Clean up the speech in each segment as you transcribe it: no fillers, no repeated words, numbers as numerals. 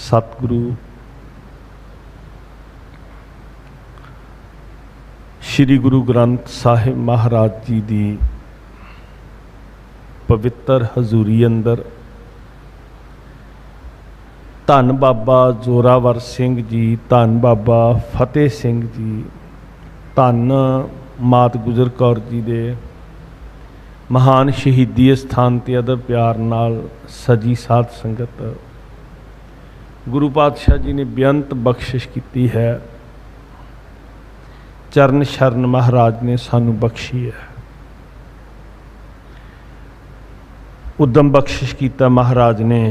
सतगुरु श्री गुरु ग्रंथ साहिब महाराज जी की पवित्र हजूरी अंदर धन बाबा जोरावर सिंह जी, धन बाबा फतेह सिंह जी, धन मात गुजर कौर जी दे महान शहीदी स्थान ते अदब प्यार नाल सजी साध संगत गुरु पातशाह जी ने बेअंत बख्शिश की है। चरण शरण महाराज ने सानू बख्शी है। उद्दम बख्शिश किया महाराज ने,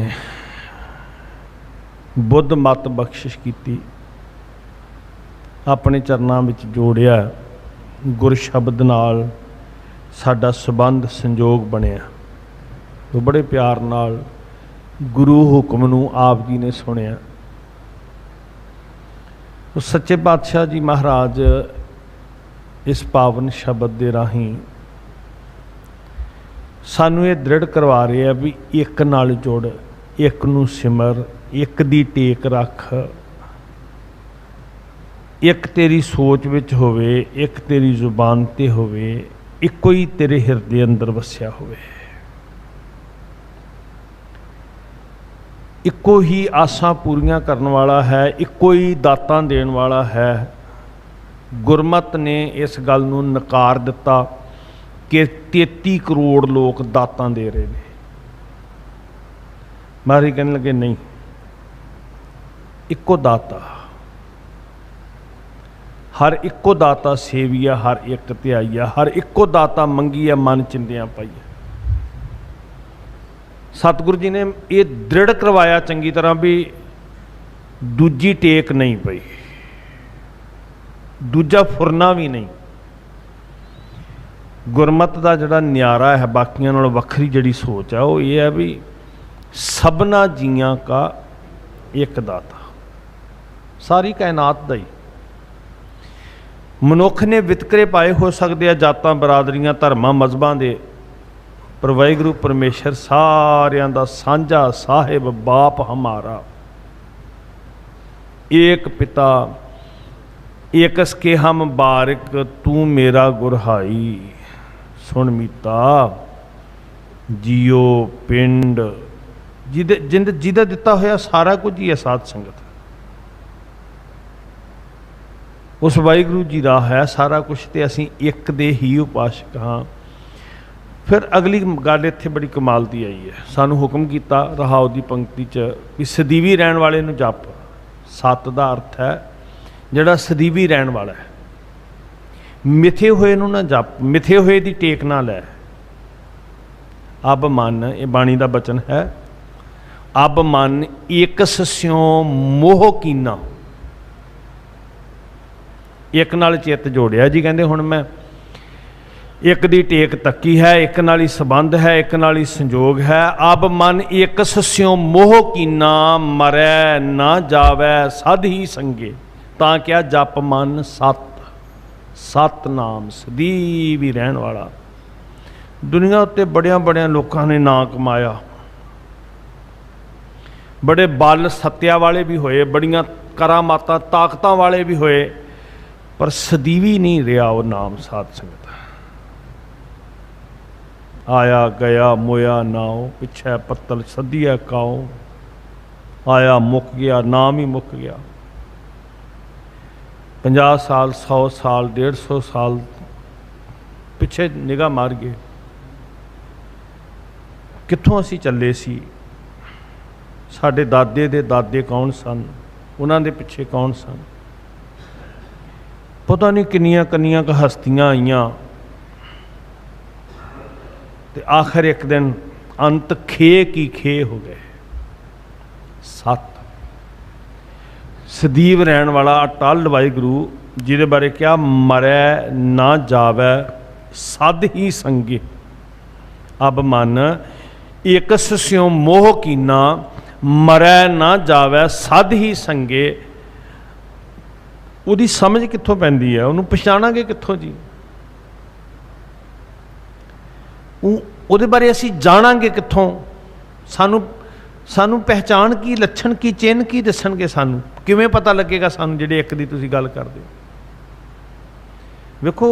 बुद्ध मत बख्शिश की, अपने चरणों में जोड़िया, गुर शब्द नाल साडा संबंध संजोग बनिया। तो बड़े प्यार नाल गुरु हुक्म नूं आप जी ने सुनिया। तो सच्चे पातशाह जी महाराज इस पावन शब्द दे राही सानू ये दृढ़ करवा रहे हैं भी एक नाल जुड़, एक नूं सिमर, एक दी टेक रख, एक तेरी सोच विच होवे, एक तेरी जुबान ते होवे, इको ही तेरे हिरदे अंदर वसिया होवे, इको ही आसां पूरियां करने वाला है, इको ही दातां देण वाला है। गुरमत ने इस गल नूं नकार दिता कि 33 करोड़ लोग दातां दे रहे हैं। महाराज कहने लगे नहीं, इको दाता, हर इको दाता सेविया, हर एक ध्याईया, हर इको दाता मंगीया, मन चिंदियां पाईया। सतगुरु जी ने ये दृढ़ करवाया चंगी तरह भी दूजी टेक नहीं पई, दूजा फुरना भी नहीं। गुरमत का जिहड़ा न्यारा है, बाकियां नालों वखरी जिहड़ी सोच है, वो ये है भी सबना जियां का एक दाता, सारी कायनात दा ही। मनुख ने वितकरे पाए हो सकते हैं, जातां बरादरियां धर्मां मजहबां दे, पर वाहिगुरू परमेश्वर सारियां दा सांझा साहिब बाप हमारा, एक पिता एक के हम बारिक, तू मेरा गुरहाई। सुन मीता जियो पिंड जिदा दिता होया सारा कुछ ही है साध संगत, उस वाहिगुरू जी का है सारा कुछ, तो असी एक दे ही उपासक हाँ। फिर अगली गल इत्थे बड़ी कमाल की आई है, सानू हुक्म किया रहाओ की पंक्ति च भी सदीवी रहन वाले नूं जप। सत का अर्थ है जिहड़ा सदीवी रहन वाला है, मिथे हुए नूं ना जप, मिथे हुए की टेक ना लै। अब मन, ये बाणी का बचन है, अब मन एक स्यों मोह कीना, एक नाल चित जोड़िया जी। कहते हुण मैं एक दी टेक तकी है, एक नाल ही संबंध है, एक नाल ही संजोग है। अब मन एक स्यों मोह कीना, मरै ना जावै सद ही संगे। तां क्या जप मन सत, सत नाम सदीवी रहन वाला। दुनिया उत्ते बड़िया बड़िया लोगों ने नाम कमाया, बड़े बल सत्या वाले भी होए, बड़ियां करामातां ताकतां वाले भी होए, पर सदीवी नहीं रहा वो नाम साध संगत। आया गया मोया नाओ, पिछे पत्तल सदिया काओ, आया मुक गया नाम ही मुक गया। 50 साल 100 साल 150 साल पिछे निगाह मार गए, कित्थों असी चले सी, साडे दादे दे दादे कौन सन, उन्हां दे पिछे कौन सन, पता नहीं किन्नियां किन्नियां क हस्तियां आईयां, ते आखिर एक दिन अंत खे की खे हो गए। सत सदीव रहन वाला अटल वाहिगुरू जिहदे बारे क्या, मरै ना जावै सद ही संगे। अब मन एक स्यों मोह कीना, मरै ना जावै सद ही संगे। उहदी समझ कित्थों पैंदी है, उहनूं पछाणांगे कित्थों जी, उहदे बारे असीं जाणांगे कित्थों। सानू सानू पहचान की, लक्षण की, चिन्ह की दसणगे, सानू किवें पता लगेगा सानू जिहड़े एक दी तुसीं गल करदे हो। वेखो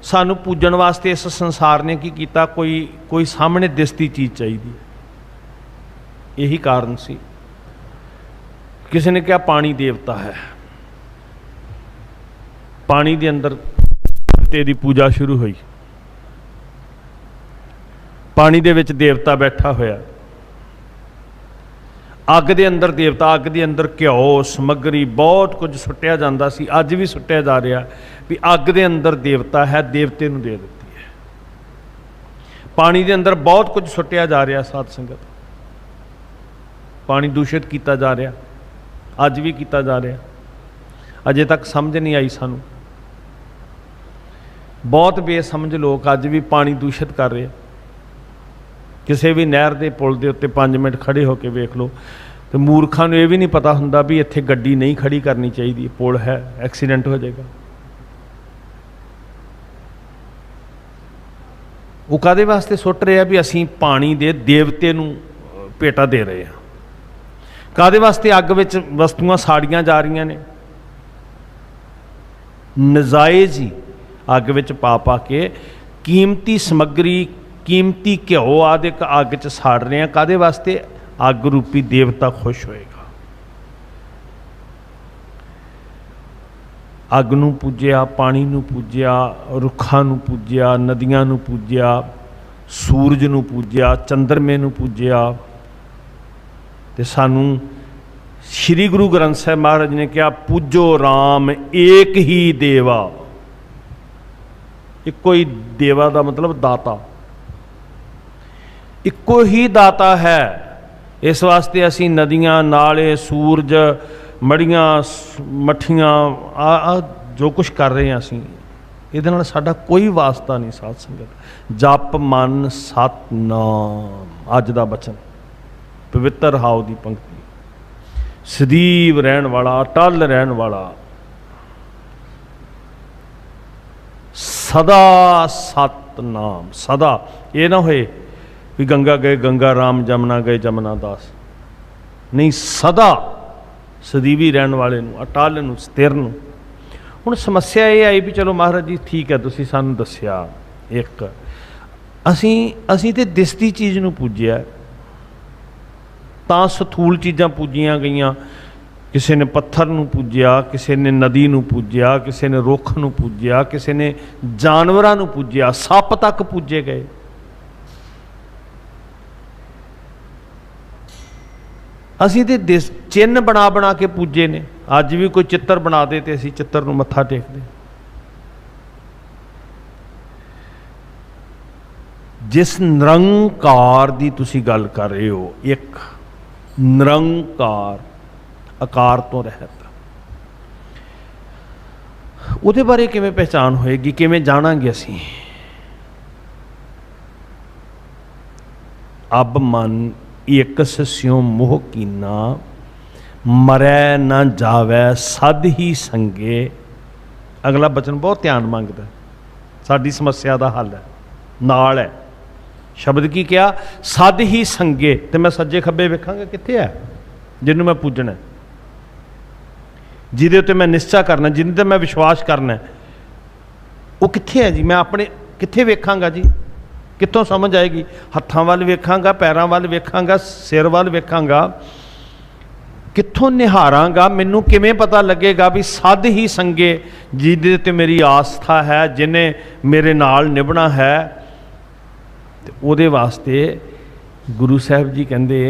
सानू पूजन वास्ते इस संसार ने की कीता, कोई सामने दिसती चीज़ चाहिए, यही कारण सी। किसी ने कहा पानी देवता है, पानी के अंदर देवते की पूजा शुरू हुई, पानी दे विच देवता बैठा होया, अग दे अंदर देवता, अग दे अंदर घ्यो समग्री बहुत कुछ सुट्टिया जाता सी, अज भी सुट्टिया जा रहा भी अग दे अंदर देवता है, देवते नूं दे दित्ती है। पानी दे अंदर बहुत कुछ सुट्टिया जा रहा, साध संगत पानी दूषित किया जा रहा, अज भी किया जा रहा, अजे तक समझ नहीं आई सानू। बहुत बेसमझ लोग अज भी पानी दूषित कर रहे। किसी भी नहर के पुल के उत्ते 5 मिनट खड़े होकर वेख लो तो मूर्खों को यह भी नहीं पता हुंदा भी इत्थे गड्डी नहीं खड़ी करनी चाहिए, पुल है, एक्सीडेंट हो जाएगा। वो कादे वास्ते सुट रहे हैं भी असीं पानी दे देवते नूं भेटा दे रहे हैं। कादे वास्ते अग विच वस्तुआं साड़ियां जा रही ने, नजायज़ ही अग विच पा पा के कीमती समग्री, कीमती घ्यो आदि अग च साड़ रहे हैं। कादे वास्ते? अग रूपी देवता खुश होएगा। अग नूं पूजिया, पानी नूं पूजिया, रुखां नूं पूजिया, नदियां नूं पूजिया, सूरज नूं पूजिया, चंद्रमे नूं पूजिया। ते सानू श्री गुरु ग्रंथ साहिब महाराज ने कहा पूजो राम एक ही देवा। इको ही देवा का मतलब दाता, इको ही दाता है। इस वास्ते असी नदियां, नाले, सूरज, मड़ियां, मठियां जो कुछ कर रहे हैं असी, इहदे नाल साडा कोई वास्ता नहीं। साध संगत जप मन सतनाम, अज दा बचन पवित्र हाव की पंक्ति, सदैव रहन वाला, अटल रहन वाला, सदा सतनाम। सदा ये ना होए भी गंगा गए गंगा राम, जमुना गए जमुना दास, नहीं, सदा सदीवी रहन वाले नूं, अटल नूं, स्थिर नूं। हुण समस्या ये आई भी चलो महाराज जी ठीक है, तुसीं सानूं दस्सिया, एक असीं ते दिसदी चीज़ नूं पूजिया, तां सथूल चीज़ां पूजियां गईयां। किसी ने पत्थर नूं पूजिया, किसी ने नदी नूं पूजिया, किसी ने रुख नूं पूजिया, किसी ने जानवरां नूं पूजिया, सप तक पूजे गए। असीं ते चिन्ह बना बना के पूजे ने। अज भी कोई चित्र बना दे तो असीं चित्र नूं मत्था टेकदे। जिस निरंकार दी तुसीं गल कर रहे हो, एक निरंकार, आकार तो रहत, उहदे बारे किवें पहचान होएगी, किवें जाणांगे असीं? अब मन एक स्यों मोह कीना, मरै न जावै सद ही संगे। अगला बचन बहुत ध्यान मंगदा, साडी समस्या का हल है, नाल है। शब्द की क्या? सद ही संगे। तो मैं सज्जे खब्बे वेखांगा कित्थे है जिन्हों मैं पूजना, जिहदे उत्ते मैं निश्चय करना, जिन्हें ते मैं विश्वास करना, वो कित्थे है जी? मैं अपने कित्थे वेखांगा जी? कित्थों समझ आएगी? हत्थां वल वेखांगा, पैरां वल वेखांगा, सिर वल वेखांगा, कित्थों निहारांगा? मैनूं किवें पता लगेगा भी सद ही संगे, जिहदे ते मेरी आस्था है, जिन्हें मेरे नाल निभना है? ते उहदे वास्ते गुरु साहब जी कहंदे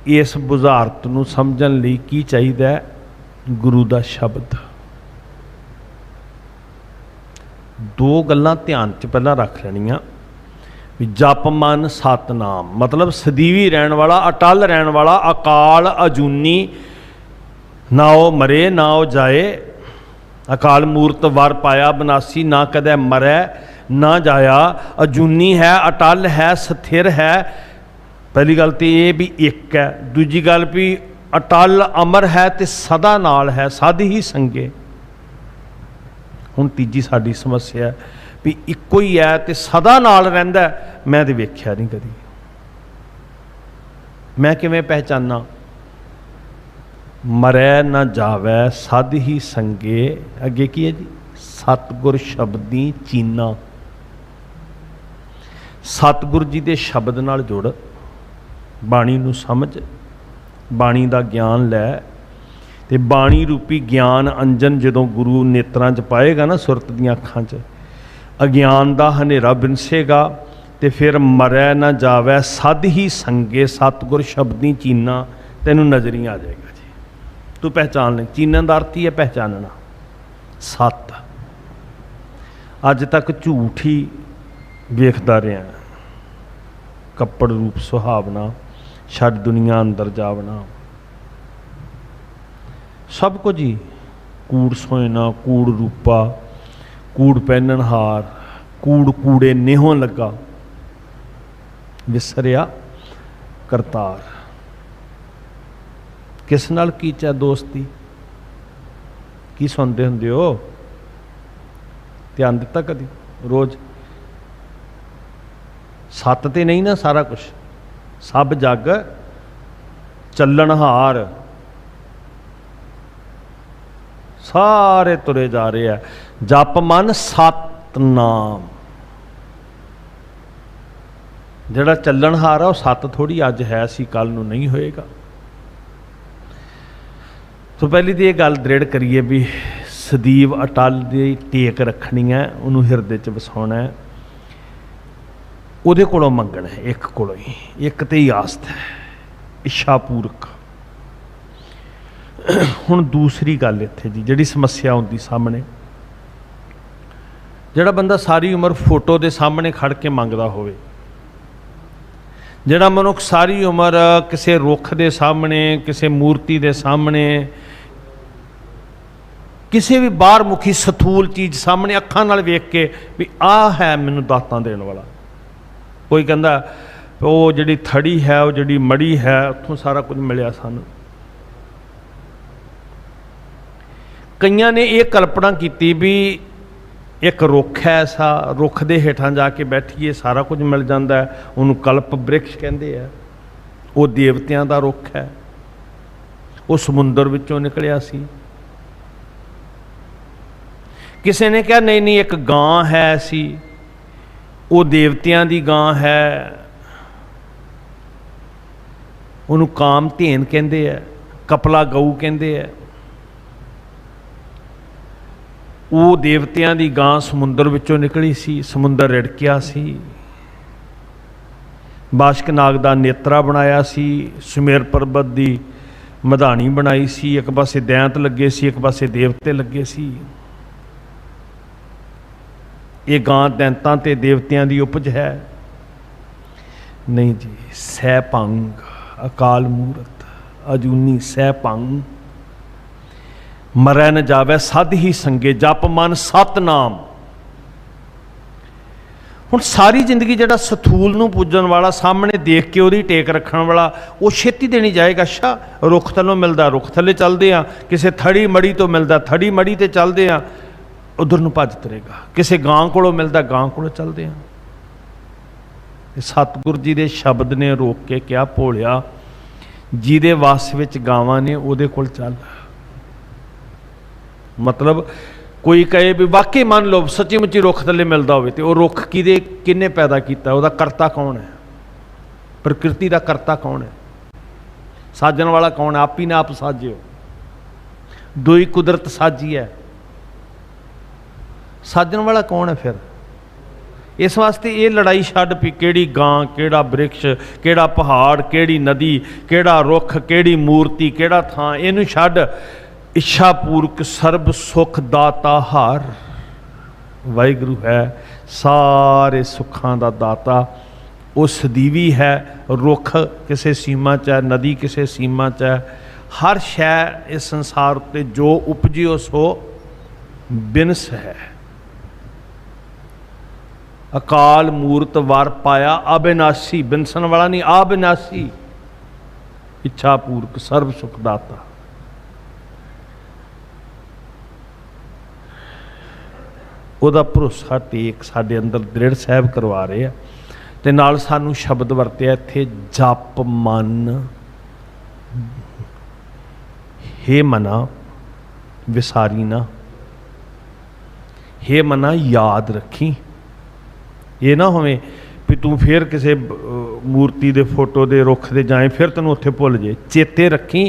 इस बुझारत नूं समझण लई की चाहीदा? गुरु दा शब्द। दो गल्लां ध्यान च पहलां रख लैणियां भी जप मन सतनाम, मतलब सदीवी रहन वाला, अटल रहन वाला, अकाल अजूनी, ना वो मरे ना वो जाए। अकाल मूर्त वर पाया बनासी, ना कदे मरै ना जाया। अजूनी है, अटल है, स्थिर है। पहली गल तो ये भी एक है। दूजी गल भी अटल अमर है तो सदा नाल है, सद ही संगे। हुण तीजी साडी समस्या है भी इक्को ही है तो सदा नाल रहिंदा, मैं तो वेख्या नहीं कदी। मैं किवें पहचाना? मरै न जावै सद ही संगे, अगे की है जी, सतगुर शब्दी चीना। सतगुर जी के शब्द नाल जुड़, बाणी नूं समझ, बाणी का ज्ञान लै, ते बाणी रूपी ज्ञान अंजन जदों गुरु नेत्रां च पाएगा ना, सुरत दीआं अखां च, अज्ञान का हनेरा बिनसेगा, तो फिर मरै न जावै सद ही संगे सतगुर शब्दी चीना, तैनूं नज़री आ जाएगा जी, तू पहचान ले। चीनन का अर्थ ही है पहचानना। सत अज तक झूठ ही वेखदा रहा, कपड़ रूप सुहावना, छड़ दुनिया अंदर जावना, सब कुछ ही कूड़ सोयना, कूड़ रूपा, कूड़ पहननहार, कूड़ कूड़े नेहों लगा, विसरिया करतार। किस नाल कीचा दोस्ती? की सुनते हुंदे हो? ध्यान दिता कदी? रोज सत ते नहीं ना सारा कुछ, सब जग चलनहार, सारे तुरे जा रहे हैं। जप मन सतनाम, जिहड़ा चलनहार है वह सत थोड़ी अज है सी कल नूं नहीं होएगा। तो पहली तो ये गल दृढ़ करिए भी सदीव अटल की टेक रखनी है, उन्होंने हिरदे च वसाउणा है, उहदे कोलों मंगना है, एक कोलों ही, एक ते ही आस्त है, इच्छा पूरक। हुण दूसरी गल इत्थे जी जिहड़ी समस्या आउंदी सामने, जिहड़ा बंदा सारी उम्र फोटो के सामने खड़ के मंगदा होवे, जिहड़ा मनुख सारी उम्र किसी रुख के सामने, किसी मूर्ति के सामने, किसी भी बाहर मुखी सथूल चीज़ सामने अखां नाल वेख के भी आ है मैनूं दातां देण वाला। कोई कहंदा वो जिहड़ी थड़ी है, वो जिहड़ी मड़ी है, उत्थों सारा कुछ मिलिया सानूं। कईयां ने ये कल्पना की भी एक रुख है ऐसा, रुख के हेठां जाके बैठीए सारा कुछ मिल जाता है, उन्होंने कल्प वृक्ष कहते हैं, वो देवतियां का रुख है, वो समुंदर विचों निकलिया सी। किसी ने कहा नहीं नहीं एक गां है ऐसी, वो देवतियां की गां है, उन्होंने काम धेन कहते हैं, कपला गऊ कहते हैं। वो देवतियां की गां समुंदर विचों निकली सी, समुंदर रिड़किया सी, बाशक नाग का नेत्रा बनाया सी, सुमेर पर्बत की मधानी बनाई सी, एक पासे दैंत लगे सी, एक पासे देवते लगे सी। ये गां दैंतां ते देवतियां की उपज है? नहीं जी, सैभंग अकाल मूरत अजूनी सैभंग। मरै न जावै सद ही संगे, जप मन सतनाम। हुण सारी जिंदगी जिहड़ा सथूल नूं पूजन वाला, सामने देख के उहदी टेक रखण वाला, वो छेती देनी जाएगा। अच्छा रुख थल्लों मिलदा, रुख थल्ले चलदे आ, किसी थड़ी मड़ी तो मिलदा, थड़ी मड़ी ते चलदे आ, उधर नूं भज तुरेगा। किसी गां कोलों मिलदा, गां कोलों चलदे आ। सतगुर जी दे शब्द ने रोक के क्या भोलिया, जिहदे वास विच गावां ने उहदे कोल चल। मतलब कोई कहे भी वाकई मान लो सच्ची मुच्ची रुख थल्ले मिलता हो, तो रुख किन्ने पैदा किया, वह करता कौन है? प्रकृति का करता कौन है? साजन वाला कौन है? आप ही ने आप साजे हो, दुई कुदरत साजी है, साजन वाला कौन है फिर? इस वास्ते ये लड़ाई छड्ड भी केड़ी गां, केड़ा वृक्ष, केड़ा पहाड़, केड़ी नदी, केड़ा रुख, केड़ी मूर्ति, केड़ा थां, इनू छड्ड इच्छा पूर्वक सर्ब सुख दाता हार वाहिगुरू है, सारे सुखां दा दाता। वो सदीवी है, रुख किसी सीमा च है, नदी किसी सीमा च है, हर शै इस संसार उत्ते जो उपजियो सो बिनस है। अकाल मूरत वार पाया अविनाशी, बिनसन वाला नहीं, अविनाशी, इच्छा पूर्वक सर्व सुखदाता। ਉਹਦਾ ਭਰੋਸਾ ਟੇਕ ਸਾਡੇ ਅੰਦਰ ਦ੍ਰਿੜ ਸਾਹਿਬ ਕਰਵਾ ਰਹੇ ਆ। ਤੇ ਨਾਲ ਸਾਨੂੰ ਸ਼ਬਦ ਵਰਤਿਆ ਇੱਥੇ ਜਪ ਮਨ, हे ਮਨਾ ਵਿਸਾਰੀ ਨਾ, हे ਮਨਾ याद रखी। ये ना होवे भी तू फिर किसी मूर्ति दे फोटो दे रुख दे जाए फिर तेन उत्थे भुल जाए। चेते रखी,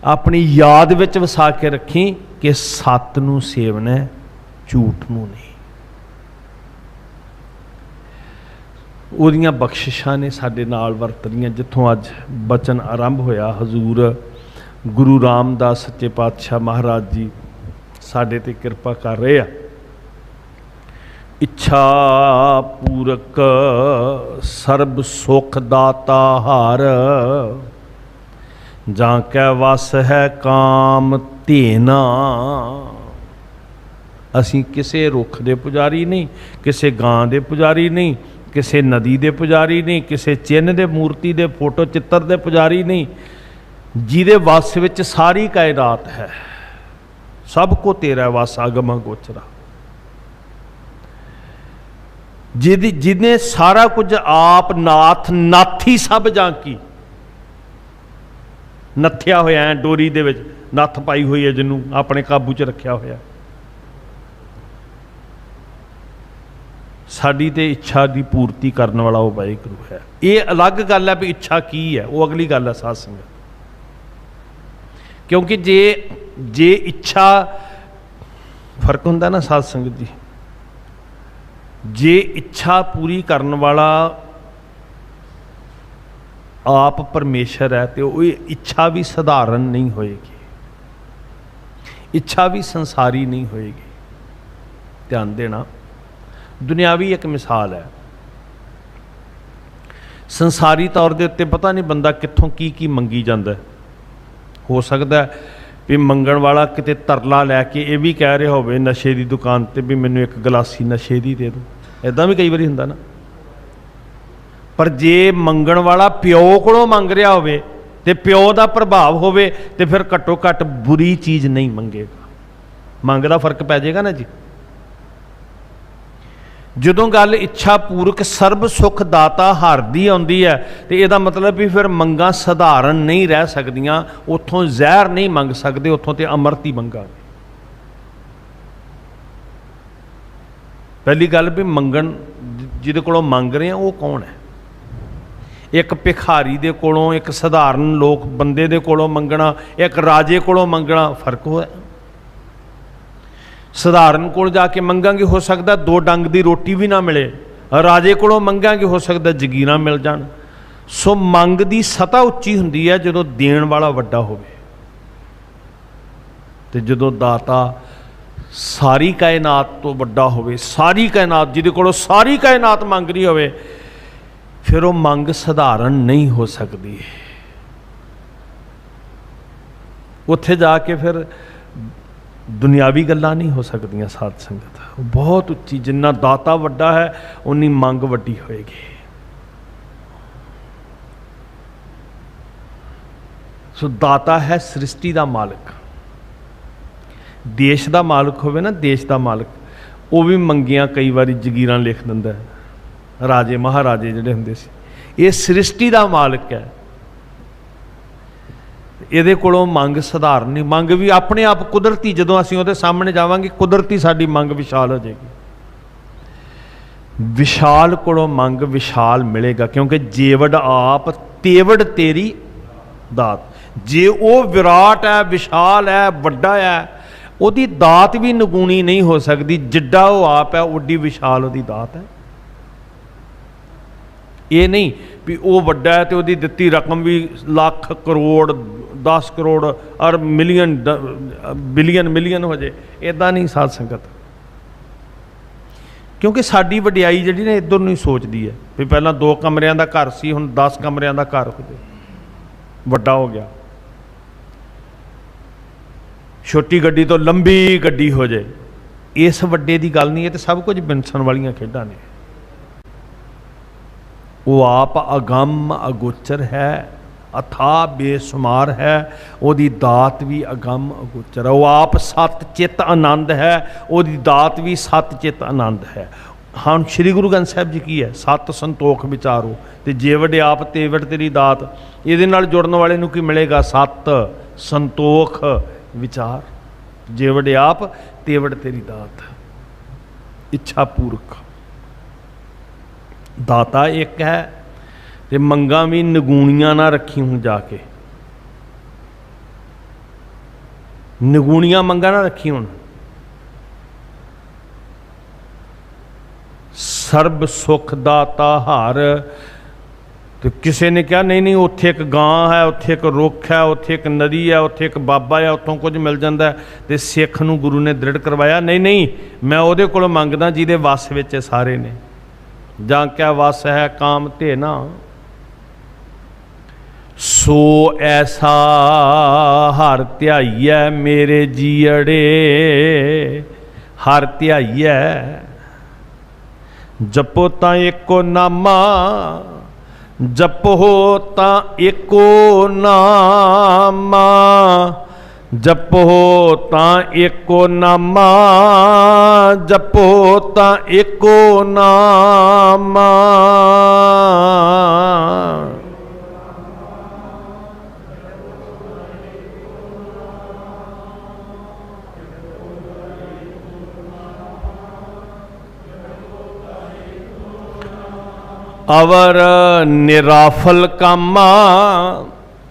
अपनी याद विच वसा के रखी कि सत नूं सेवना है, झूठ नूं नहीं। उहदियां बख्शिशां ने साडे नाल वरत रहीआं। जिथों अज बचन आरंभ होया, हजूर गुरु रामदास सच्चे पातशाह महाराज जी साडे ते किरपा कर रहे आ। इच्छा पूरक सर्ब सुख दाता हार, जां कै वस है काम धेना। असीं किसे रुख दे पुजारी नहीं, किसे गां दे पुजारी नहीं, किसे नदी दे पुजारी नहीं, किसे चिन्ह दे मूर्ति दे फोटो चित्र दे पुजारी नहीं। जिहदे वस विच सारी कायनात है, सब को तेरा वस आगम गोचरा। जिन्हें सारा कुछ आप नाथ नाथी सब जांकी, नथ्या होया है डोरी दे विच, नथ पाई हुई है जिन्हों अपने काबू च रखा होया। साडी ते इच्छा की पूर्ति करने वाला वो वाहिगुरू है। ये अलग गल है भी इच्छा की है, वो अगली गल है साध संगत। क्योंकि जे इच्छा फर्क हुंदा ना साध संगत जी, जे इच्छा पूरी करने वाला आप परमेश्वर है तो वो इच्छा भी साधारण नहीं होएगी, इच्छा भी संसारी नहीं होएगी। ध्यान देना, दुनियावी एक मिसाल है। संसारी तौर के उत्ते पता नहीं बंदा कित्थों की मंगी जाता है। हो सकता है भी मंगण वाला किते तरला लैके ये भी कह रहा हो नशे की दुकान पर भी मैनू एक गलासी नशे की दे दो, इदां भी कई बार हुंदा ना। पर जे मंगण वाला प्यो कोलों मंग रहा होवे ते प्यो का प्रभाव होवे ते फिर घट्टो घट्ट बुरी चीज़ नहीं मंगेगा। मंग दा फर्क पै जाएगा ना जी। जदों गल इच्छा पूरक सर्ब सुख दाता हार दी आउंदी है तो यदा मतलब भी फिर मंगां सधारण नहीं रह सकदियां। उत्थों जहर नहीं मंग सकते, उत्थों तो अमृत ही मंगांगे। पहली गल भी मंगण जिहदे कोलों मंग रहे हैं वो कौन है? एक भिखारी दे कोलों, एक सधारण लोक बंदे दे कोलों मंगना, एक राजे कोलों मंगना, फर्क हो। सधारण कोल जाके मंगांगे हो सकता दो डंग की रोटी भी ना मिले, राजे कोलों मंगांगे हो सकता जगीरां मिल जाण। सो मंग की सतह उच्ची हुंदी है जदों देण वाला वड्डा होवे ते जदों दाता सारी कायनात तो वड्डा होवे, सारी कायनात जिहदे कोलों सारी कायनात मंग रही होवे, फिर वो मंग सधारण नहीं हो सकती। उत्थे जाके फिर दुनियावी गल्लां नहीं हो सकदियां। साध संगत बहुत उच्ची, जिन्ना दाता वड्डा है उन्नी मंग वड्डी होएगी। सो दाता है सृष्टि का मालिक। देश का मालिक होवे ना, देश का मालिक, वो भी मंगियां कई बारी जगीरां लिख दिंदा है। राजे महाराजे जिहड़े हुंदे सी, ये सृष्टि का मालिक है। ये कोलों मंग सधारण नहीं, मंग भी अपने आप कुदरती, जदों असीं उहदे सामने जावांगे कुदरती साडी मंग विशाल हो जाएगी। विशाल कोलों मंग विशाल मिलेगा, क्योंकि जेवड़ आप तेवड़ तेरी दात। जे वो विराट है, विशाल है, वड्डा है, उहदी दात भी नगूणी नहीं हो सकती। जिड्डा वो आप है उड्डी विशाल उहदी दात है। ये नहीं भी वो वड्डा है तो उसकी दित्ती रकम भी लाख करोड़ 10 करोड़ और मिलियन बिलियन मिलियन हो जाए, इदा नहीं साध संगत। क्योंकि साडी वडियाई जिहड़ी ना इधर नहीं सोचती है भी पहला 2 कमरियां का घर सी, हुण 10 कमरियां का घर हो जाए, वड्डा हो गया। छोटी गड्डी तो लंबी गड्डी हो जाए, इस वड्डे की गल नहीं है। तो सब कुछ बिनसन वालियां खेडां ने। वो आप अगम अगोचर है, अथा बेसुमार है, ओदी दात भी अगम अगोचर है। वो आप सत चित आनंद है, ओदी दात भी सत चित आनंद है। हाँ श्री गुरु ग्रंथ साहब जी की है, सत संतोख विचारो तो जेवड़ आप तेवड़ तेरी दात। ये जुड़न वाले नूं की मिलेगा, सत संतोख विचार, जेवड़ आप तेवड़ तेरी दात। इच्छा पूरक दाता एक है, ते मंगा भी नगूणियां ना रखी हूँ जाके, नगूणियां मंगा ना रखी हूँ। सर्ब सुख दाता हार। तो किसी ने कहा नहीं नहीं उत्थे एक गां है, उत्थे एक रुख है, उत्थे एक नदी है, उत्थे एक बाबा है, उत्थों कुछ मिल जाता है। तो सिख नूं गुरु ने दृढ़ करवाया नहीं नहीं मैं उहदे कोलों मंगदा जिहदे वस विच सारे ने। जां क्या वस है काम ते ना, सो ऐसा हर ध्याईऐ मेरे जीअड़े। हर ध्याईऐ जपो तां एको नामा, जपो तां एको नामा, जपो तां एको नामा, जपो तां एको नामा। अवर निराफल कामा,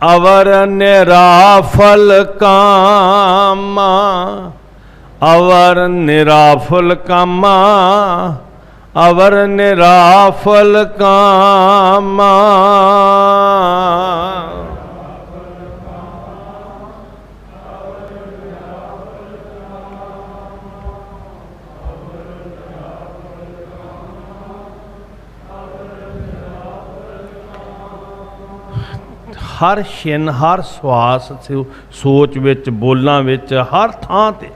अवर निराफल कामा, अवर निराफल कामा, अवर निराफल कामा। हर छिन हर सुआस सोच विच बोलां विच हर थां ते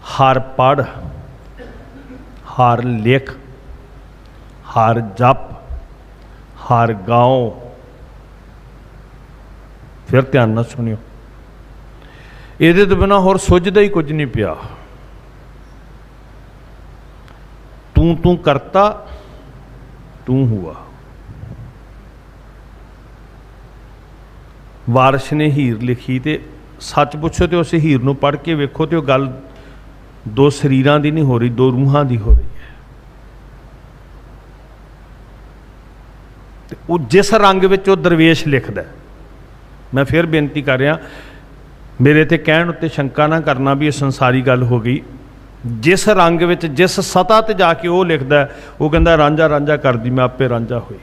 हर पढ़ हर लिख हर जप हर गाओ। फिर ध्यान नाल सुनियो, इहदे तो बिना होर सुझदा ही कुछ नहीं पिया। तू करता तू हुआ। वारिश ने हीर लिखी तो सच पुछो तो उस हीर नूं पढ़ के वेखो तो गल दो शरीरां दी नहीं हो रही, दो रूहां दी हो रही है। वो जिस रंग विच वो दरवेश लिखदा, मैं फिर बेनती कर रहा मेरे ते कहण उत्ते शंका ना करना भी ये संसारी गल हो गई। जिस रंग विच जिस सतह ते जाके वो लिखदा, वो कहंदा रांझा रांझा करदी मैं आपे रांझा होई।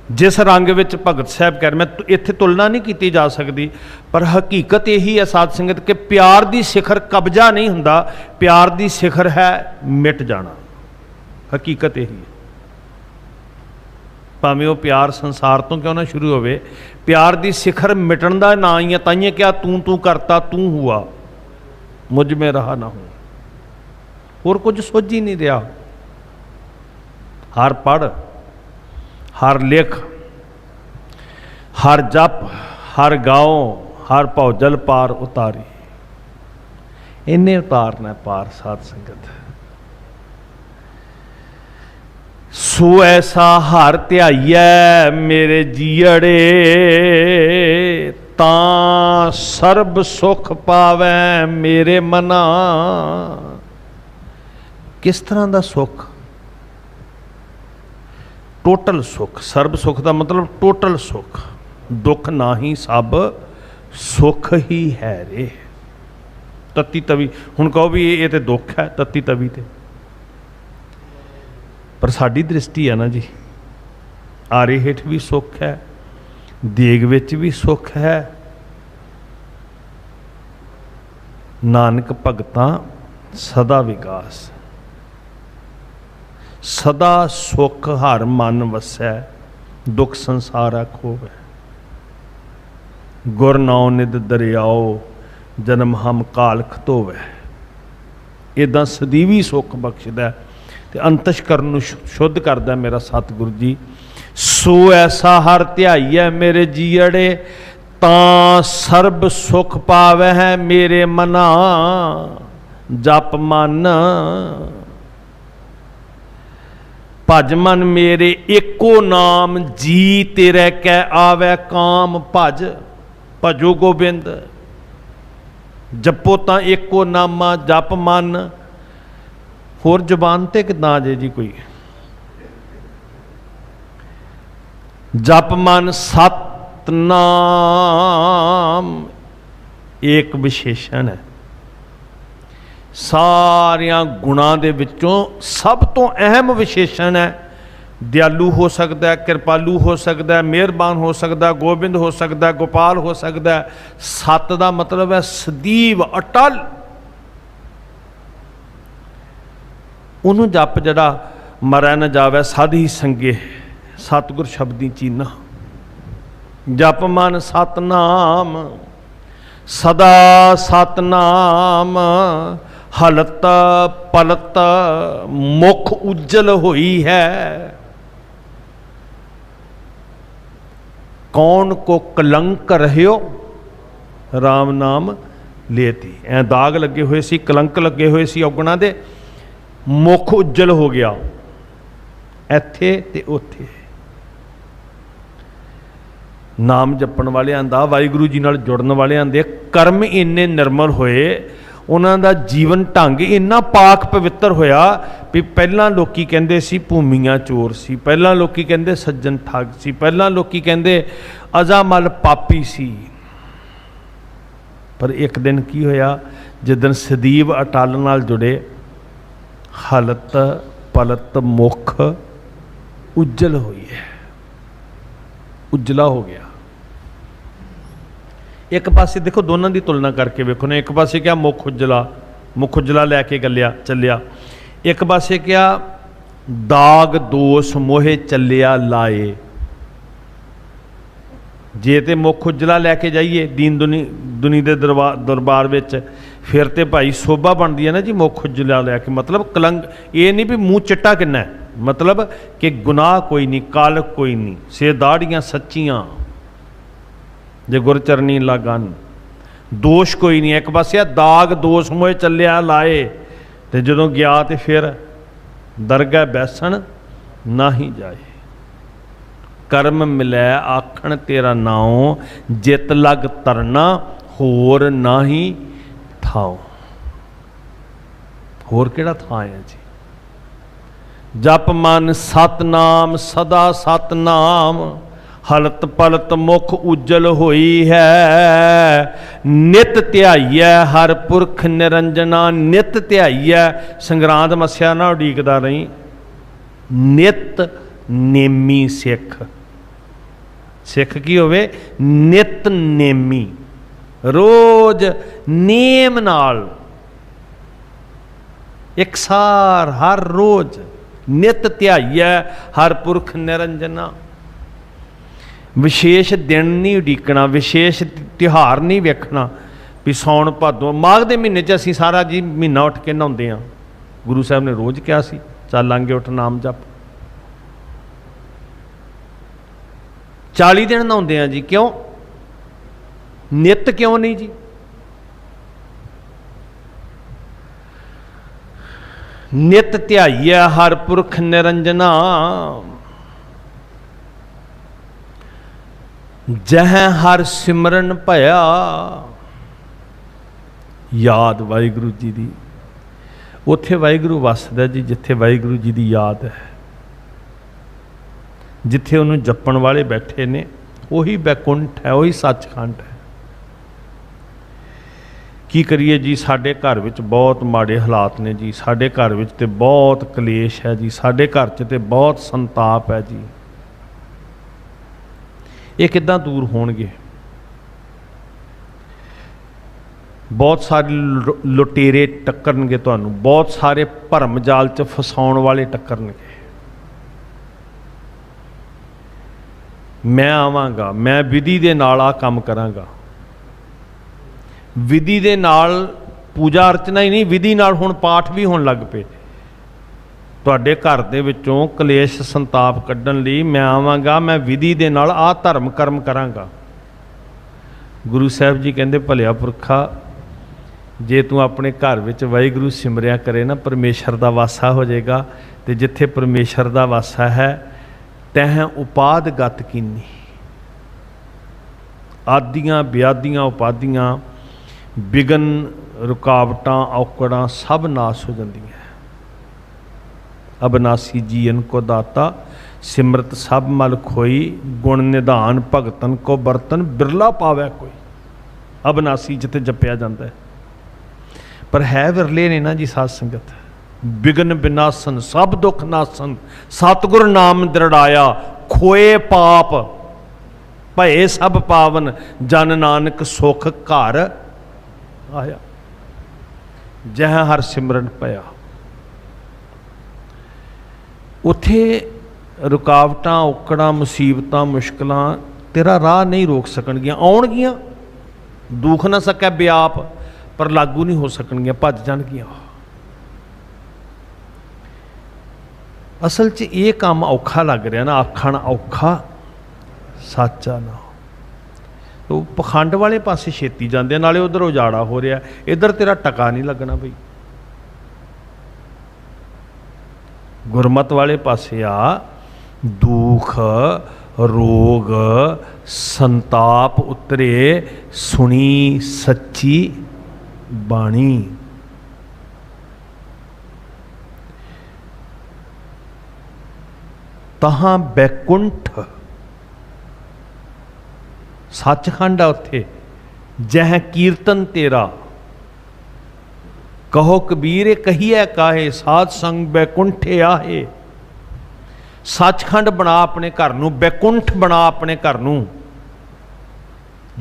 जिस रंग विच भगत साहब कह रहे, मैं इत्थे तुलना नहीं की जा सकती, पर हकीकत यही है साध संगत के प्यार की शिखर कब्जा नहीं हुंदा, प्यार की शिखर है मिट जाना। हकीकत यही है। भावें वो प्यार संसार तो क्यों ना शुरू होवे, प्यार की शिखर मिटन का ना ही है। ताइए क्या तू करता तू हुआ, मुझ में रहा ना हो, और कुछ सोच ही नहीं रहा। हर पढ़ हर लिख हर जप हर गाओ हर भौजल पार उतारी। इन्हें उतारना पार साध संगत। सो ऐसा हर ध्याईऐ मेरे जीअड़े, तां सर्ब सुख पावै मेरे मना। किस तरह का सुख? टोटल सुख। सर्ब सुख का मतलब टोटल सुख। दुख ना ही सब सुख ही है रे। तत्ती तवी हुण कहो भी ये तो दुख है तत्ती तवी ते, पर साडी दृष्टि है ना जी, आरे हेठ भी सुख है, देग विच भी सुख है। नानक भगतां सदा विकास, सदा सुख हर मन वसै, दुख संसारा खोवै। गुर नाउ निद दरियाओ, जन्म हम कालख धोवै। इदां सदीवी सुख बख्शदा ते अंतशकरण नूं शुद्ध करदा मेरा सतगुरु जी। सो ऐसा हर ध्याईऐ मेरे जीअड़े, तां सर्ब सुख पावै है मेरे मना। जप मन। भज मन मेरे एको नाम, जी तेरे कै आवे काम। भज भजो गोबिंद, जपो तां एको नामा। जप मन होर जुबान ते किदां आ जे जी कोई। जप मन सतनाम एक विशेषण है। सारिया गुणां दे विचों सब तो अहम विशेषण है। दयालु हो सकता है, कृपालु हो सकता है, मेहरबान हो सकता है, गोबिंद हो सकता है, गोपाल हो सकता है। सत का मतलब है सदैव अटल। उन्होंने जप जड़ा मरै न जावे साध ही संगे, सतगुर शब्दी चीना। जप मन सतनाम सदा सतनाम, हलत पलत मुख उज्जल होई है। कौन को कलंक रहियो राम नाम लेती। ऐ दाग लगे हुए सी, कलंक लगे हुए सी औगुणा दे, मुख उज्जल हो गया इत्थे ते उत्थे। नाम जपण वालियां दा, वाहिगुरू जी नाल जुड़न वालियां दे कर्म इन्ने निर्मल होए, उन्हां दा जीवन ढंग इन्ना पाक पवित्र होया भी पहलां लोकी कहंदे सी भूमियां चोर सी, पहलां लोकी कहंदे सज्जन ठग सी, पहलां लोकी कहंदे अजामल पापी सी। पर एक दिन की होया, जिदन सदैव अटल नाल जुड़े, हलत पलत मुख उज्जल हुई है, उज्जला हो गया। एक पासे देखो दोनों की तुलना करके वेखो ना, एक पासे क्या मुख उज्जला लैके गलिया चलिया, एक पासे क्या दाग दोष मोहे चलिया लाए। जे तो मुख उज्जला लैके जाइए दीन दुनी दे दरबार विच, फिर तो भाई शोभा बनती है ना जी मुख उज्जला लैके। मतलब कलंक ये नहीं भी मूँह चिट्टा किन्ना है, मतलब कि गुनाह कोई नहीं, कालक कोई नहीं, से दाड़ियाँ सच्चियाँ जे गुरचरनी लागन, दोष कोई नहीं। एक पासे दाग दोष मोए चलिया लाए, तो जदों गया तो फिर दरगाह बैसन ना ही जाए। कर्म मिलै आखण तेरा नाओ, जित लग तरना होर ना ही थाओ। होर केड़ा थां है जी। जप मन सतनाम सदा सतनाम, हलत पलत मुख उज्जल होई है। नित ध्याईऐ हर पुरख निरंजना, नित ध्याईऐ। संग्रांद मस्या ना उड़ीकदा रही। नित नेमी सिख, सिख की होवे नित नेमी, रोज नेम नाल इकसार हर रोज। नित ध्याईऐ हर पुरख निरंजना। विशेष दिन नहीं उड़ीकना, विशेष त्यौहार नहीं वेखना भी सौण भादों माघ के महीने च असीं सारा जी महीना उठ के नहाउंदे हां। गुरु साहब ने रोज़ कहा सी चलांगे उठ नाम जप। 40 दिन नहाउंदे हां जी, क्यों? नित क्यों नहीं जी? नित ध्याईऐ हर पुरख निरंजना, जह हर सिमरन भया। याद वाहिगुरू जी दी, उत्थे वाहिगुरू वसदा जी जिथे वाहिगुरू जी दी याद है। जिथे उन्होंने जपण वाले बैठे ने उही बैकुंठ है, उही सचखंड है। की करिए जी, साडे घर विच बहुत माड़े हालात ने जी, साडे घर विच ते बहुत कलेश है जी, साडे घर च ते बहुत संताप है जी। ये किद्दां दूर होणगे? बहुत सारे लुटेरे टक्करनगे तुहानूं, बहुत सारे भरम जाल च फसाउण वाले टक्करनगे। मैं आवांगा, मैं विधि दे नाल आ काम करांगा। विधि दे नाल पूजा अर्चना ही नहीं, विधि नाल हुण पाठ भी होण लग पे। तुहाडे घर दे विचों कलेश संताप कड्ढण लई मैं आवांगा, मैं विधि दे नाल आ धर्म कर्म करांगा। गुरु साहब जी कहंदे भलिया पुरखा जे तू अपने घर विच वाहिगुरू सिमरिया करे ना, परमेश्वर दा वासा हो जाएगा। तो जिथे परमेश्वर दा वासा है तह उपाद गत कीनी, आदियाँ ब्यादियाँ उपाधियाँ विघन रुकावटां औकड़ां सब नाश हो जांदियां। अबनासी जीवन को दाता सिमरत सब मल खोई, गुण निधान भगतन को बर्तन बिरला पावै कोई। अबनासी जिते जपिया जाता है, पर है विरले ने ना जी साध संगत। विघन विनाशन सब दुख नासन, सतगुर नाम दृढ़ाया खोए पाप भये सब पावन, जन नानक सुख घर आया। जह हर सिमरन पया, उथे रुकावटां औकड़ां मुसीबतां मुश्किलां तेरा राह नहीं रोक सकणगियां। आउणगियां, दुख ना सकै व्याप, पर लागू नहीं हो सकणगियां, भज जाणगियां। असल च ये काम औखा लग रहा ना, आखण औखा साचा ना। तो पखंड वाले पासे छेती जाते, नाले उधर उजाड़ा हो रहा, इधर तेरा टका नहीं लगना बई। गुरमत वाले पासे आ, दुख रोग संताप उतरे, सुनी सच्ची बाणी। तहां बैकुंठ सचखंड आ उत्थे, जह कीर्तन तेरा कहो कबीर कहिए काहे, साध संग बैकुंठे आहे। सचखंड बना अपने घर नूं, बैकुंठ बना अपने घर नूं,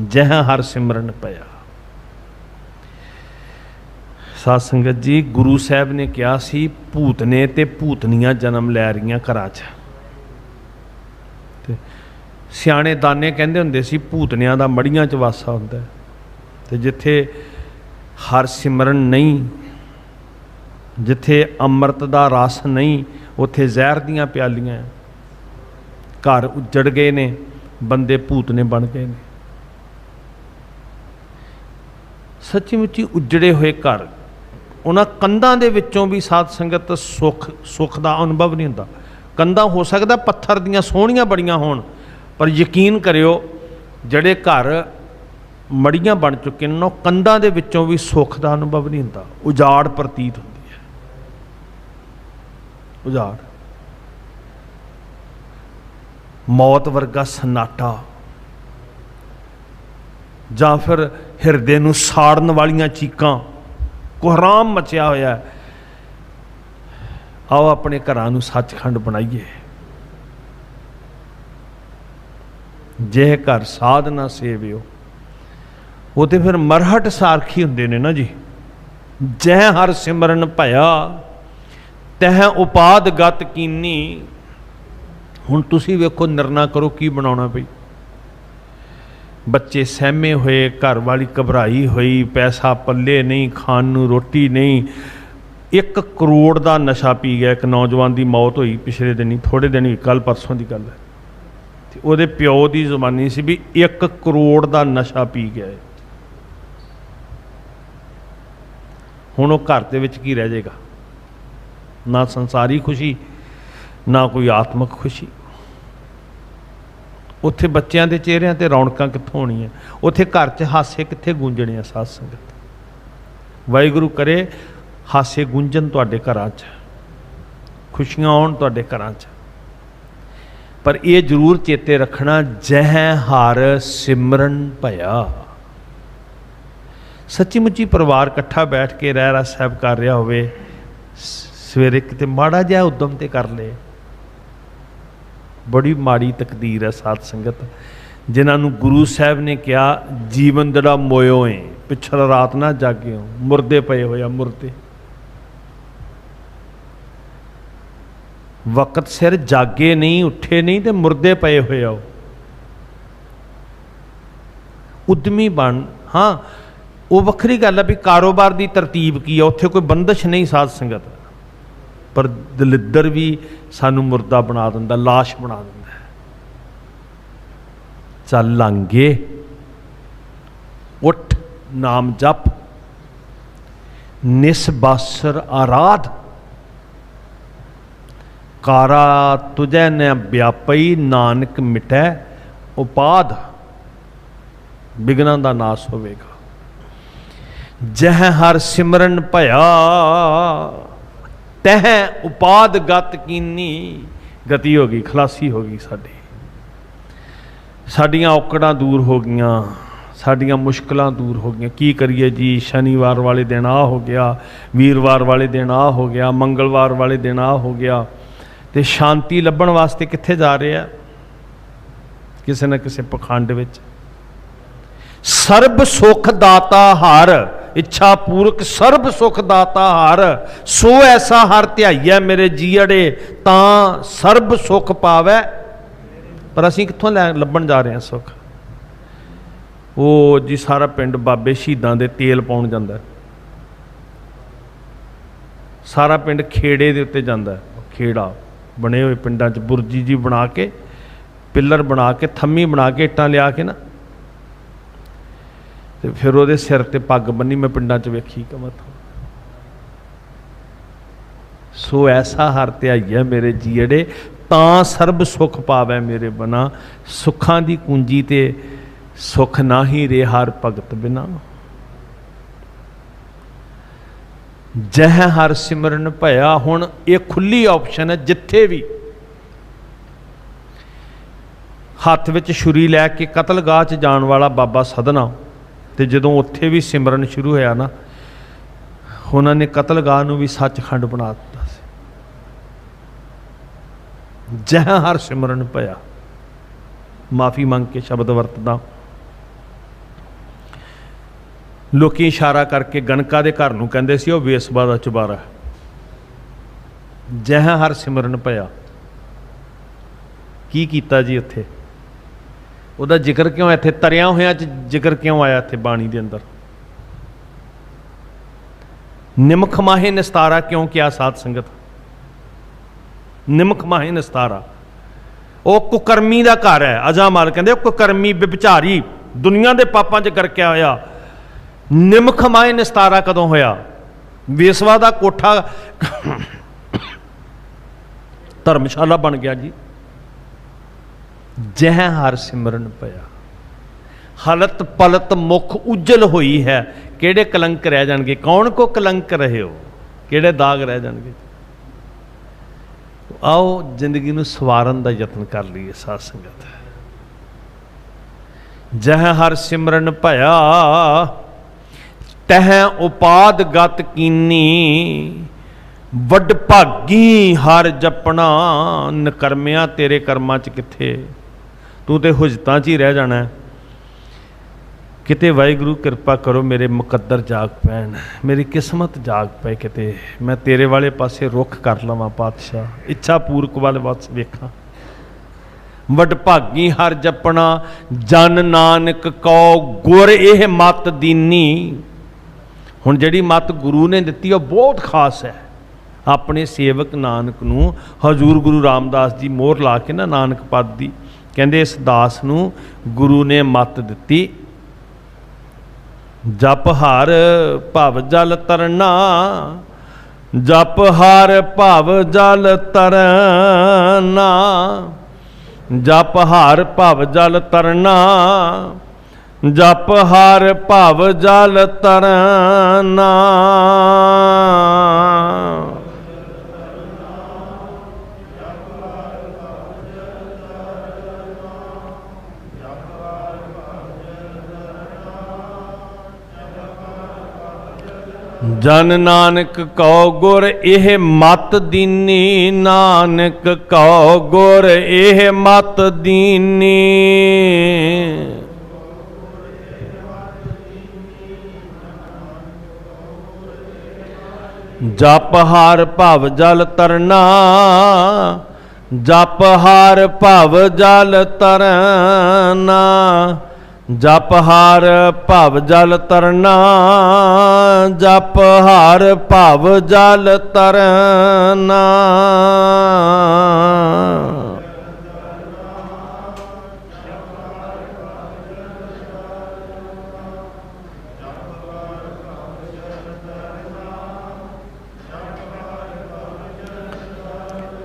जह हर सिमरन पया। साध संगत जी, गुरु साहब ने कहा सी भूतने ते भूतनियां जन्म लै रहीआं घरां च। सियाणे दाने कहंदे हुंदे सी भूतनियां दा मड़ियां च वासा हुंदा है। ते जिथे हर सिमरन नहीं, जिथे अमृत दा रस नहीं, उत्थे जहर दियां प्यालियां। घर उजड़ गए ने, बंदे भूतने बन गए ने। सच्ची मुच्ची उजड़े हुए घर, उन्हां कंधां दे विचों भी साध संगत सुख दा अनुभव नहीं हुंदा। कंधां हो सकदा पत्थर दियां सोहणियां बड़ियां होण, पर यकीन करियो जिहड़े घर मड़ियां बन चुके हैं, कंधां दे विचों भी सुख दा अनुभव नहीं हुंदा, उजाड़ प्रतीत हुंदी है। उजाड़, मौत वर्गा सन्नाटा, जां फिर हिरदे नूं साड़न वालियां चीकां, कोहराम मचिया होया है। आओ अपने घरां नूं सचखंड बनाइए। जे घर साध ना सेवियो, वो तो फिर मरहट सारखी हुंदे ने ना जी। जह हर सिमरन भया तह उपाद गत कीनी। हुण तुसीं वेखो, निर्णय करो की बनाउणा पई। बच्चे सहमे हुए, घर वाली घबराई हुई, पैसा पल्ले नहीं, खाण नूं रोटी नहीं। 1 करोड़ का नशा पी गया। एक नौजवान की मौत हुई पिछले दिन, थोड़े दिन ही, कल परसों की गल है। ਉਹਦੇ ਪਿਓ ਦੀ ਜ਼ੁਬਾਨੀ ਸੀ ਵੀ 1 ਕਰੋੜ ਦਾ ਨਸ਼ਾ ਪੀ ਗਿਆ ਹੈ। ਹੁਣ ਉਹ ਘਰ ਦੇ ਵਿੱਚ ਕੀ ਰਹਿ ਜਾਏਗਾ? ਨਾ ਸੰਸਾਰੀ ਖੁਸ਼ੀ, ਨਾ ਕੋਈ ਆਤਮਿਕ ਖੁਸ਼ੀ। ਉੱਥੇ ਬੱਚਿਆਂ ਦੇ ਚਿਹਰਿਆਂ ਤੇ ਰੌਣਕਾਂ ਕਿੱਥੋਂ ਹੋਣੀਆਂ? ਉੱਥੇ ਘਰ 'ਚ ਹਾਸੇ ਕਿੱਥੇ ਗੂੰਜਣੇ ਆ? ਸਾਧ ਸੰਗਤ, ਵਾਹਿਗੁਰੂ ਕਰੇ ਹਾਸੇ ਗੂੰਜਣ ਤੁਹਾਡੇ ਘਰਾਂ 'ਚ, ਖੁਸ਼ੀਆਂ ਆਉਣ ਤੁਹਾਡੇ ਘਰਾਂ 'ਚ। पर यह जरूर चेते रखना, जह हर सिमरन भया। सच्ची मुच्ची परिवार इकट्ठा बैठ के रहरा साहब कर रहा होवे, सवेरे किते माड़ा जिहा उद्यम ते कर ले। बड़ी माड़ी तकदीर है साध संगत, जिन्हां नूं गुरु साहब ने कहा जीवन दड़ा मोयो है, पिछल रात ना जागे हो, मुरदे पए होया मुरदे। वक्त सिर जागे नहीं, उठे नहीं, तो मुरदे पए हुए आओ। उद्यमी बन। हाँ, वो वक्री गल है भी कारोबार की तरतीब की है, उत्थे कोई बंदिश नहीं साध संगत, पर दलिद्र भी सानू मुर्दा बना दिंदा, लाश बना दिंदा। चल लांगे, उठ नाम जप, निस्बासर आराध, कारा तुझै न व्यापई, नानक मिटै उपाध। विघ्नां दा नाश होवेगा। जह हर सिमरन भया, तह उपाध गत कीनी। गति हो गई, खलासी हो गई साडी। साडियां औकड़ां दूर हो गईयां, साडियां मुश्किलां दूर हो गईयां। की करिए जी, शनिवार वाले दिन आ हो गया, वीरवार वाले दिन आ हो गया, मंगलवार वाले दिन आ हो गया। तो शांति लभण वास्ते कित्थे जा रहे हैं? किसी न किसी पखंड विच। सर्ब सुख दाता हर, इच्छा पूर्वक सर्ब सुख दाता हर, सो ऐसा हर ध्याइया मेरे जीअड़े, तां सर्ब सुख पावै। पर असीं कित्थों लभण जा रहे हैं सुख? वो जी सारा पिंड बाबे शहीदां दे तेल पाउण जांदा, सारा पिंड खेड़े दे उत्ते जांदा। खेड़ा बने हुए पिंडां च बुरजी जी बना के, पिलर बना के, थम्मी बना के, इट्टां लिया के ना, ते फिर वो सिर ते पग बन्नी। मैं पिंडां च वेखी कमत। सो ऐसा हर ध्याइया मेरे जीअड़े, तां सर्ब सुख पावै मेरे बना। सुखां दी कुंजी ते सुख ना ही रे हर भगत बिना। जह हर सिमरन भया। हुण ये खुली ऑप्शन है, जिथे भी हत्थ विच छुरी लैके कतलगाह च जाण वाला बाबा सदना, ते जदों उत्थे भी सिमरन शुरू होया ना, उन्होंने कतलगाह नूं भी सचखंड बना दिता। जह हर सिमरन भया। माफ़ी मंग के शब्द वरतदा। लोकी इशारा करके गणका दे घर नूं कहंदे सी, वो वेसबा दा चुबारा। जह हर सिमरन भया की कीता जी? उत्थे ਉਹਦਾ ਜ਼ਿਕਰ क्यों ਇੱਥੇ ਤਰਿਆਂ ਹੋਇਆਂ ਚ ਜ਼ਿਕਰ क्यों आया ਇੱਥੇ ਬਾਣੀ ਦੇ ਅੰਦਰ? ਨਿਮਖ ਮਾਹੇ ਨਿਸਤਾਰਾ क्यों किया साध संगत? ਨਿਮਖ ਮਾਹੇ ਨਿਸਤਾਰਾ ਉਹ ਕੁਕਰਮੀ ਦਾ ਘਰ ਹੈ। ਅਜਾ ਮਾਲ ਕਹਿੰਦੇ ਕੁਕਰਮੀ ਵਿਭਚਾਰੀ ਦੁਨੀਆ ਦੇ ਪਾਪਾਂ 'ਚ ਕਰਕਿਆ ਹੋਇਆ। ਨਿਮਖ ਮਾਹੇ ਨਿਸਤਾਰਾ ਕਦੋਂ ਹੋਇਆ? ਵੇਸਵਾ ਦਾ ਕੋਠਾ ਧਰਮਸ਼ਾਲਾ ਬਣ ਗਿਆ ਜੀ। जह हर सिमरन पया। हलत पलत मुख उज्जल हुई है। केड़े कलंक रह जाएंगे? कौन को कलंक रहे हो? केड़े दाग रह जाएंगे? आओ जिंदगी नूं सवारन दा यत्न कर लीए साध संगत। जह हर सिमरन पया, तह उपाद गत कीनी। वड भागी हर जपना। नकर्मिया तेरे कर्मां च किथे? तू तो हुजतां च ही रह जाना है। किते वाहिगुरू कृपा करो मेरे मुकद्दर जाग पैन, मेरी किस्मत जाग पे, किते मैं तेरे वाले पासे रुख कर लवां पातशाह, इच्छा पूर्वक वाले पास वेखां। वड भागी हर जपना, जन नानक कौ गुर एह मत दीनी। हुण जिहड़ी मत गुरु ने दित्ती है बहुत खास है। अपने सेवक नानक नूं हजूर गुरु रामदास जी मोहर ला के ना नानक पद दी कहंदे इस दास नूं गुरु ने मत दित्ती। जप हर भव जल तरना, जप हर भव जल तरना, जप हर भव जल तरना, जप हर भव जल तरना। जन नानक कौ गुर एह मत दीनी, नानक कौ गुर एह मत दीनी। जप हर भव जल तरना, जप हर भव जल तरना, जप हर भव जल तरना, जप हर भव जल तरना।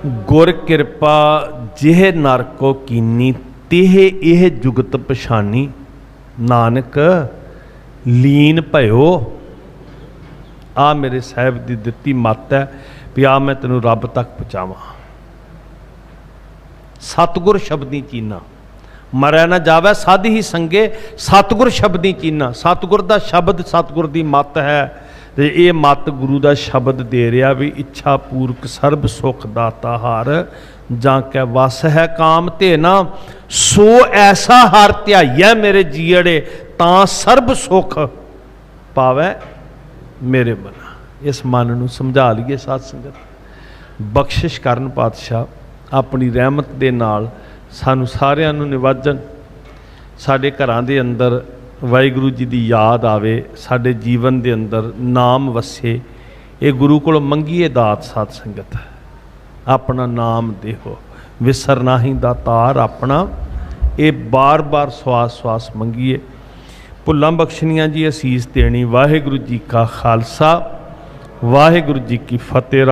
गुर कृपा जिह नर को कीनी तिह यह जुगत पछानी, नानक लीन भयो। आ मेरे साहब की दिती मत है भी आ मैं तेनों रब तक पहुँचावा। सतगुर शब्दी चीना, मरै ना जावै साध ही संगे, सतगुर शब्दी चीना। सतगुर का शब्द, सतगुर की मत है, तो ये मत गुरु का शब्द दे रहा भी इच्छा पूर्वक सर्ब सुख दाता हार, जा कै वस है काम तेना, सो ऐसा हार ध्याइया मेरे जीअड़े, तां सर्ब सुख पावै मेरे मना। इस मन नूं समझा लीए साध संगत, बख्शिश करन पातशाह अपनी रहमत दे नाल सानू सारिआं नूं निवाजन, साडे घरां दे अंदर वाहिगुरू जी की याद आवे, साडे जीवन दे अंदर नाम वसे। ये गुरु कोल मंगीए दात साध संगत, अपना नाम देहो विसर नाही दातार अपना, ये बार बार स्वास स्वास मंगीए। भुल्लां बख्शनियां जी असीस देनी। वाहिगुरू जी का खालसा, वाहिगुरू जी की फतेह।